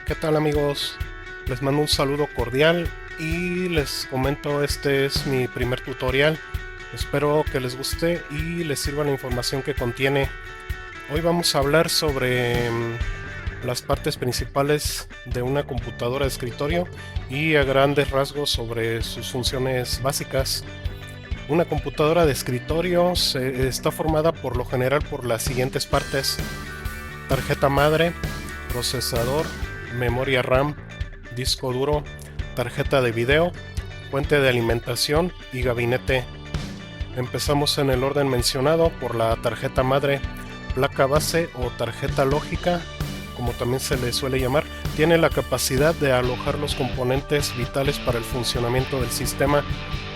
¿Qué tal amigos? Les mando un saludo cordial y les comento, este es mi primer tutorial. Espero que les guste y les sirva la información que contiene. Hoy vamos a hablar sobre las partes principales de una computadora de escritorio y a grandes rasgos sobre sus funciones básicas. Una computadora de escritorio está formada por lo general por las siguientes partes: tarjeta madre, procesador, memoria RAM, disco duro, tarjeta de video, fuente de alimentación y gabinete. Empezamos en el orden mencionado por la tarjeta madre. Placa base o tarjeta lógica, como también se le suele llamar, tiene la capacidad de alojar los componentes vitales para el funcionamiento del sistema,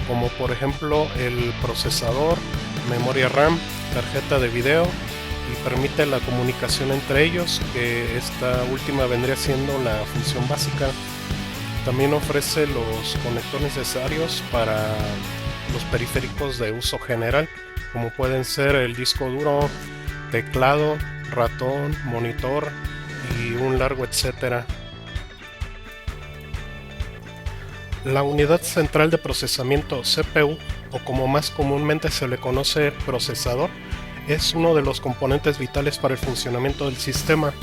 como por ejemplo el procesador, memoria RAM, tarjeta de video, y permite la comunicación entre ellos, que esta última vendría siendo la función básica. También ofrece los conectores necesarios para los periféricos de uso general, como pueden ser el disco duro, teclado, ratón, monitor y un largo etcétera. La unidad central de procesamiento, CPU, o como más comúnmente se le conoce, procesador, es uno de los componentes vitales para el funcionamiento del sistema.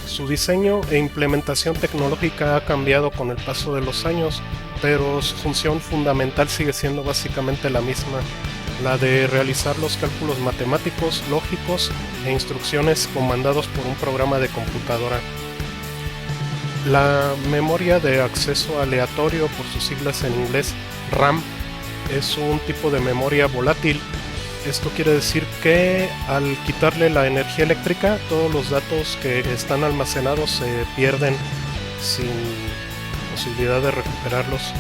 Su diseño e implementación tecnológica ha cambiado con el paso de los años, pero su función fundamental sigue siendo básicamente la misma, la de realizar los cálculos matemáticos, lógicos e instrucciones comandados por un programa de computadora. La memoria de acceso aleatorio, por sus siglas en inglés RAM, es un tipo de memoria volátil. Esto quiere decir que al quitarle la energía eléctrica, todos los datos que están almacenados se pierden sin posibilidad de recuperarlos.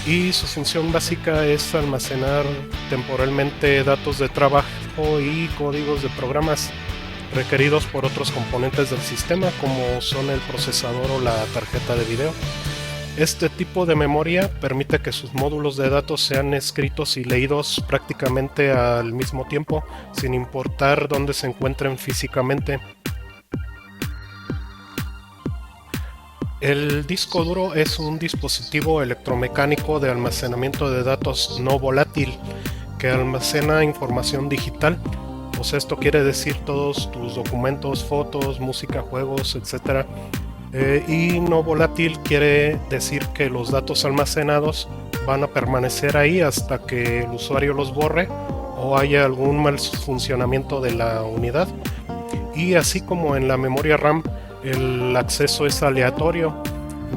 Y su función básica es almacenar temporalmente datos de trabajo y códigos de programas requeridos por otros componentes del sistema, como son el procesador o la tarjeta de video. Este tipo de memoria permite que sus módulos de datos sean escritos y leídos prácticamente al mismo tiempo, sin importar dónde se encuentren físicamente. El disco duro es un dispositivo electromecánico de almacenamiento de datos no volátil que almacena información digital. O sea, esto quiere decir todos tus documentos, fotos, música, juegos, etc. Y no volátil quiere decir que los datos almacenados van a permanecer ahí hasta que el usuario los borre o haya algún mal funcionamiento de la unidad. Y así como en la memoria RAM, el acceso es aleatorio,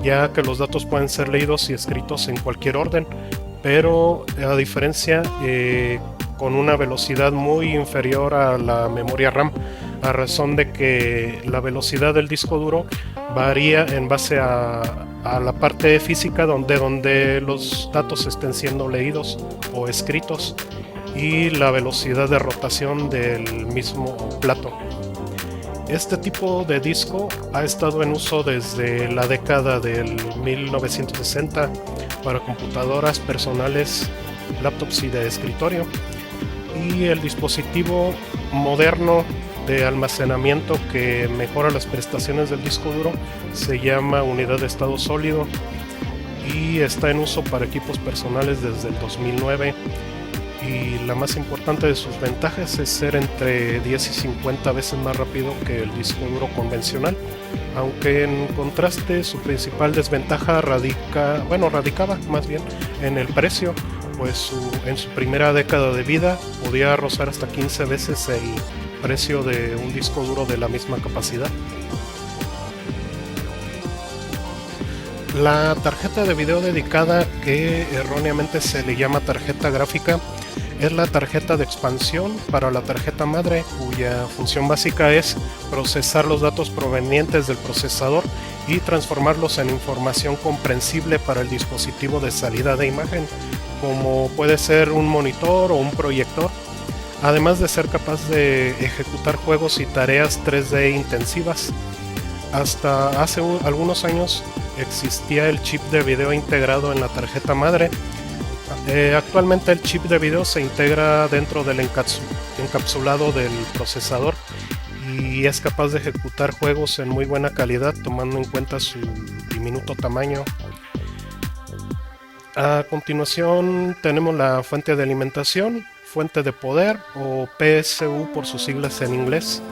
ya que los datos pueden ser leídos y escritos en cualquier orden, pero a diferencia con una velocidad muy inferior a la memoria RAM, a razón de que la velocidad del disco duro varía en base a la parte física donde los datos estén siendo leídos o escritos, y la velocidad de rotación del mismo plato. Este tipo de disco ha estado en uso desde la década del 1960 para computadoras personales, laptops y de escritorio, y el dispositivo moderno de almacenamiento que mejora las prestaciones del disco duro se llama unidad de estado sólido y está en uso para equipos personales desde el 2009. Y la más importante de sus ventajas es ser entre 10 y 50 veces más rápido que el disco duro convencional, aunque en contraste su principal desventaja radicaba más bien en el precio, pues en su primera década de vida podía rozar hasta 15 veces el precio de un disco duro de la misma capacidad. La tarjeta de video dedicada, que erróneamente se le llama tarjeta gráfica, es la tarjeta de expansión para la tarjeta madre, cuya función básica es procesar los datos provenientes del procesador y transformarlos en información comprensible para el dispositivo de salida de imagen, como puede ser un monitor o un proyector, además de ser capaz de ejecutar juegos y tareas 3D intensivas. Hasta hace algunos años existía el chip de video integrado en la tarjeta madre. Actualmente el chip de video se integra dentro del encapsulado del procesador y es capaz de ejecutar juegos en muy buena calidad tomando en cuenta su diminuto tamaño. A continuación tenemos la fuente de alimentación, fuente de poder o PSU por sus siglas en inglés.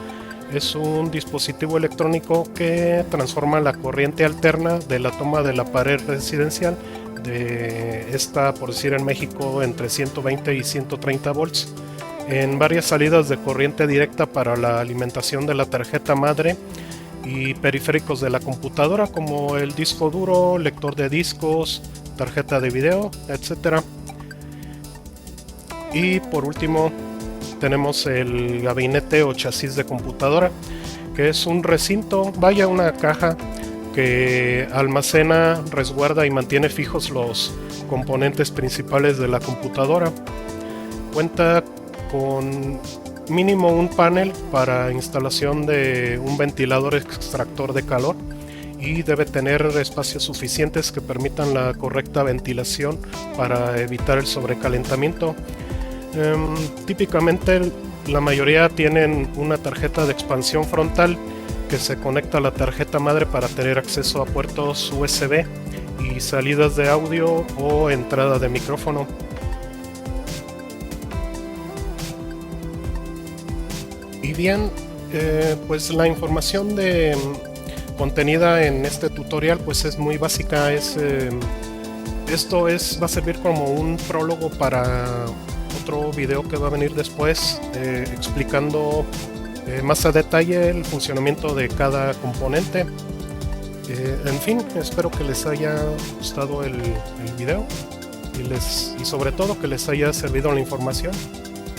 Es un dispositivo electrónico que transforma la corriente alterna de la toma de la pared residencial, de esta, por decir en México, entre 120 y 130 volts, en varias salidas de corriente directa para la alimentación de la tarjeta madre y periféricos de la computadora como el disco duro, lector de discos, tarjeta de video, etcétera. Y por último tenemos el gabinete o chasis de computadora, que es un recinto, vaya, una caja que almacena, resguarda y mantiene fijos los componentes principales de la computadora. Cuenta con mínimo un panel para instalación de un ventilador extractor de calor y debe tener espacios suficientes que permitan la correcta ventilación para evitar el sobrecalentamiento. Típicamente la mayoría tienen una tarjeta de expansión frontal que se conecta a la tarjeta madre para tener acceso a puertos USB y salidas de audio o entrada de micrófono. Y bien, pues la información contenida en este tutorial pues es muy básica. Esto va a servir como un prólogo para otro video que va a venir después, explicando más a detalle el funcionamiento de cada componente. En fin, espero que les haya gustado el video y sobre todo que les haya servido la información.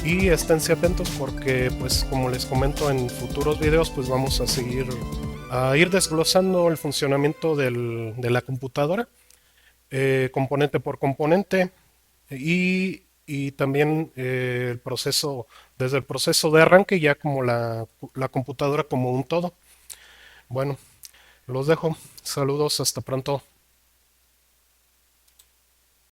Y esténse atentos porque, pues como les comento, en futuros videos pues vamos a ir desglosando el funcionamiento de la computadora, componente por componente, y también el proceso, desde el proceso de arranque, ya como la computadora como un todo. Bueno, los dejo. Saludos, hasta pronto.